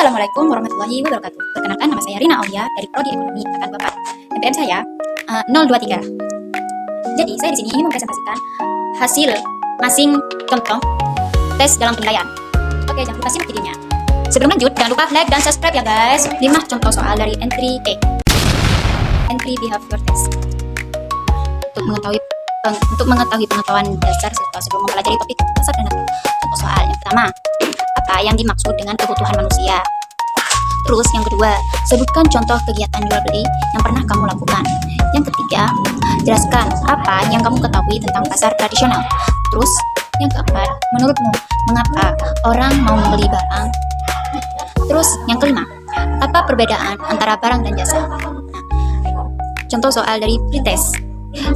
Assalamualaikum warahmatullahi wabarakatuh. Perkenalkan, nama saya Rina Aulia dari Prodi Ekonomi Angkatan 24. NPM saya 023. Jadi saya di sini ingin mempresentasikan hasil masing contoh tes dalam penilaian. Oke, jangan lupa simak videonya. Sebelum lanjut, jangan lupa like dan subscribe ya guys. 5 contoh soal dari entry A. Entry behavior test. Untuk mengetahui pengetahuan dasar serta sebelum mempelajari topik dasar dan contoh soal. Yang pertama, apa yang dimaksud dengan kebutuhan manusia? Terus yang kedua, sebutkan contoh kegiatan jual beli yang pernah kamu lakukan. Yang ketiga, jelaskan apa yang kamu ketahui tentang pasar tradisional. Terus yang keempat, menurutmu mengapa orang mau membeli barang? Terus yang kelima, apa perbedaan antara barang dan jasa? Nah, contoh soal dari pretest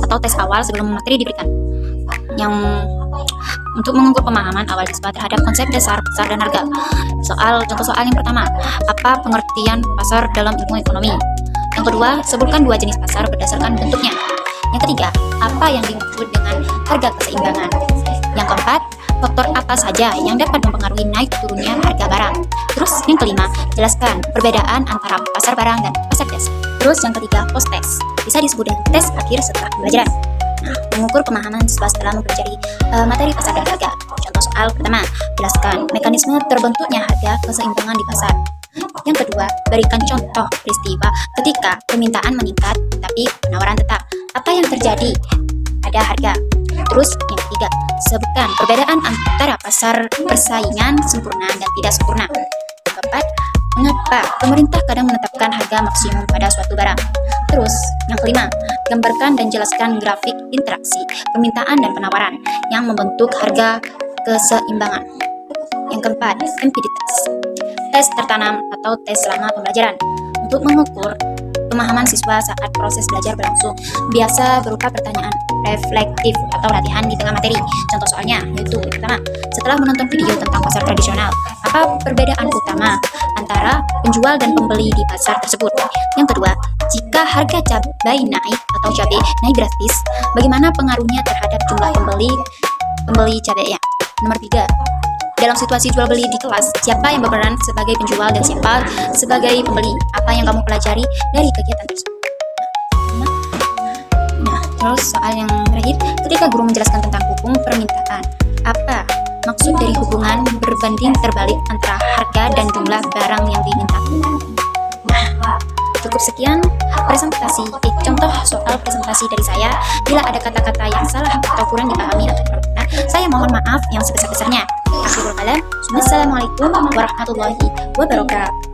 atau tes awal sebelum materi diberikan, yang untuk mengukur pemahaman awal siswa terhadap konsep dasar pasar dan harga. Contoh soal yang pertama, apa pengertian pasar dalam ilmu ekonomi? Yang kedua, sebutkan 2 jenis pasar berdasarkan bentuknya. Yang ketiga, apa yang dimaksud dengan harga keseimbangan? Yang keempat, faktor apa saja yang dapat mempengaruhi naik turunnya harga barang? Terus yang kelima, jelaskan perbedaan antara pasar barang dan pasar jasa. Terus yang ketiga, post test, bisa disebut dengan tes akhir setelah pembelajaran. Nah, mengukur pemahaman siswa setelah mempelajari materi pasar dan harga. Contoh soal pertama, jelaskan mekanisme terbentuknya harga keseimbangan di pasar. Yang kedua, berikan contoh peristiwa ketika permintaan meningkat tapi penawaran tetap. Apa yang terjadi pada harga? Terus yang ketiga, sebutkan perbedaan antara pasar persaingan sempurna dan tidak sempurna. Yang keempat, mengapa pemerintah kadang menetapkan harga maksimum pada suatu barang? Terus, yang kelima, gambarkan dan jelaskan grafik interaksi permintaan dan penawaran yang membentuk harga keseimbangan. Yang keempat, empiditas, tes tertanam atau tes selama pembelajaran untuk mengukur pemahaman siswa saat proses belajar berlangsung, biasa berupa pertanyaan reflektif atau latihan di tengah materi. Contoh soalnya yaitu yang pertama, setelah menonton video tentang pasar tradisional, apa perbedaan utama antara penjual dan pembeli di pasar tersebut? Yang kedua, jika harga cabai naik atau cabai naik drastis, bagaimana pengaruhnya terhadap jumlah pembeli cabai? Nomor 3, dalam situasi jual beli di kelas, siapa yang berperan sebagai penjual dan siapa sebagai pembeli? Apa yang kamu pelajari dari kegiatan tersebut? Nah, terus soal yang terakhir, ketika guru menjelaskan tentang hukum permintaan, apa maksud dari hubungan berbanding terbalik antara harga dan jumlah barang yang diminta? Nah, cukup sekian contoh soal presentasi dari saya. Bila ada kata-kata yang salah atau kurang dipahami atau kurang benar, saya mohon maaf yang sebesar-besarnya. Akhirul kalam, wassalamualaikum warahmatullahi wabarakatuh.